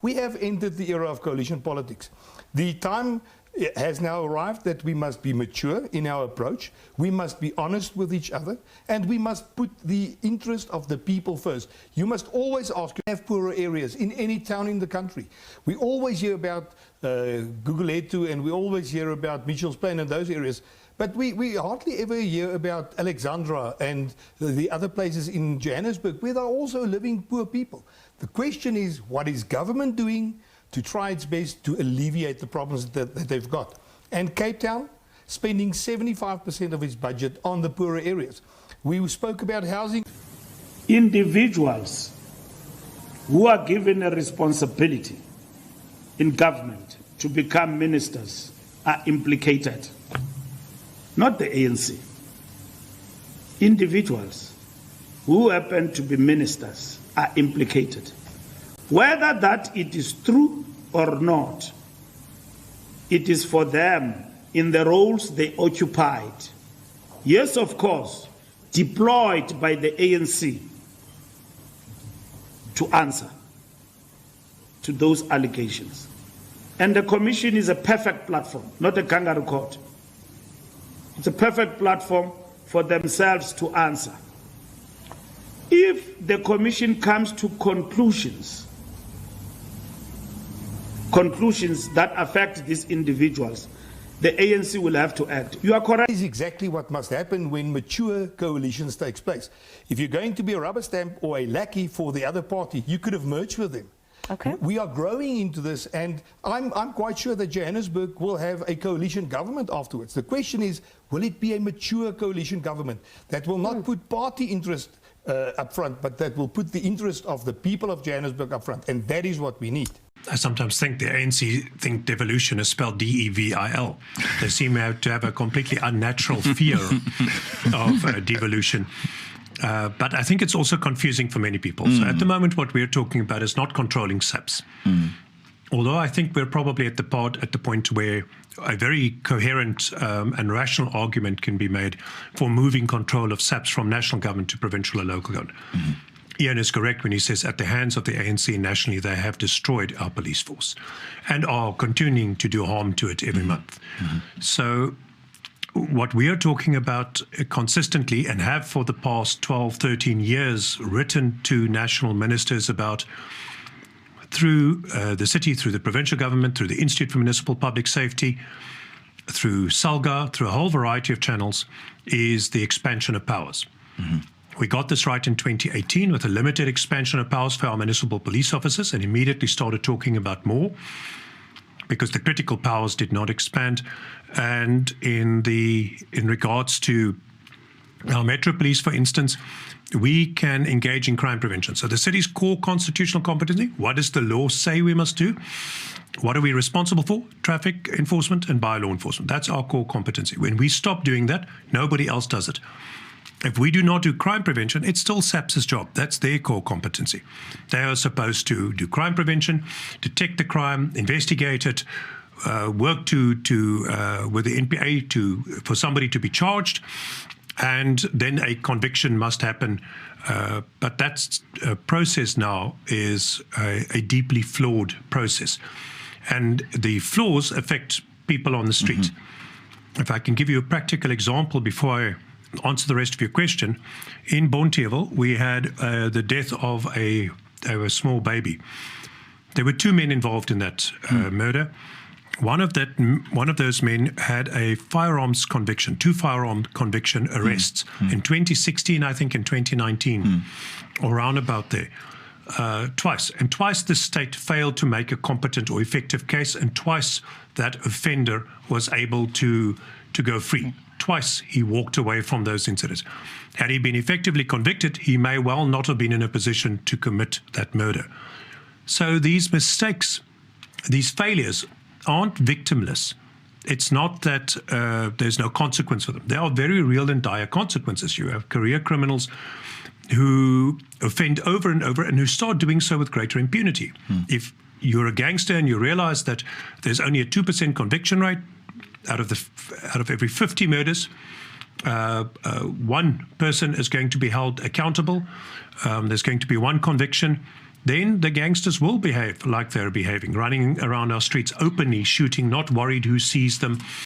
We have entered the era of coalition politics. The time has now arrived that we must be mature in our approach, we must be honest with each other, and we must put the interest of the people first. You must always ask, you have poorer areas in any town in the country. We always hear about Guguletu, and we always hear about Mitchell's Plain and those areas, but we hardly ever hear about Alexandra and the other places in Johannesburg where there are also living poor people. The question is, what is government doing to try its best to alleviate the problems that they've got? And Cape Town, spending 75% of its budget on the poorer areas. We spoke about housing. Individuals who are given a responsibility in government to become ministers are implicated, not the ANC. Individuals who happen to be ministers are implicated. Whether that it is true or not, it is for them in the roles they occupied. Yes, of course, deployed by the ANC to answer to those allegations. And the commission is a perfect platform, not a kangaroo court. It's a perfect platform for themselves to answer. If the commission comes to conclusions that affect these individuals, the ANC will have to act. You are correct. This is exactly what must happen when mature coalitions takes place. If you're going to be a rubber stamp or a lackey for the other party, you could have merged with them. Okay. We are growing into this, and I'm quite sure that Johannesburg will have a coalition government afterwards. The question is, will it be a mature coalition government that will not put party interest up front, but that will put the interest of the people of Johannesburg up front, and that is what we need. I sometimes think the ANC think devolution is spelled D-E-V-I-L. They seem to have a completely unnatural fear of devolution. But I think it's also confusing for many people. So at the moment, what we're talking about is not controlling SAPs. Although I think we're probably at the point where a very coherent and rational argument can be made for moving control of SAPs from national government to provincial or local government. Ian is correct when he says at the hands of the ANC nationally, they have destroyed our police force and are continuing to do harm to it every month. So what we are talking about consistently and have for the past 12, 13 years written to national ministers about through the city, through the provincial government, through the Institute for Municipal Public Safety, through SALGA, through a whole variety of channels, is the expansion of powers. We got this right in 2018 with a limited expansion of powers for our municipal police officers and immediately started talking about more because the critical powers did not expand. And in regards to our Metro Police, for instance, we can engage in crime prevention. So the city's core constitutional competency, what does the law say we must do? What are we responsible for? Traffic enforcement and bylaw enforcement. That's our core competency. When we stop doing that, nobody else does it. If we do not do crime prevention, it's still SAPS's job. That's their core competency. They are supposed to do crime prevention, detect the crime, investigate it, work with the NPA for somebody to be charged, and then a conviction must happen. But that process now is a deeply flawed process. And the flaws affect people on the street. If I can give you a practical example before I answer the rest of your question. In Bonteheuwel, we had the death of a small baby. There were two men involved in that murder. One of those men had a firearms conviction, 2 firearm conviction arrests in 2016, I think in 2019, or around about there, twice. And twice the state failed to make a competent or effective case, and twice that offender was able to go free. Twice he walked away from those incidents. Had he been effectively convicted, he may well not have been in a position to commit that murder. So these mistakes, these failures aren't victimless. It's not that there's no consequence for them. There are very real and dire consequences. You have career criminals who offend over and over and who start doing so with greater impunity. If you're a gangster and you realize that there's only a 2% conviction rate, out of every 50 murders, one person is going to be held accountable. There's going to be one conviction. then the gangsters will behave like they're behaving, running around our streets openly, shooting, not worried who sees them.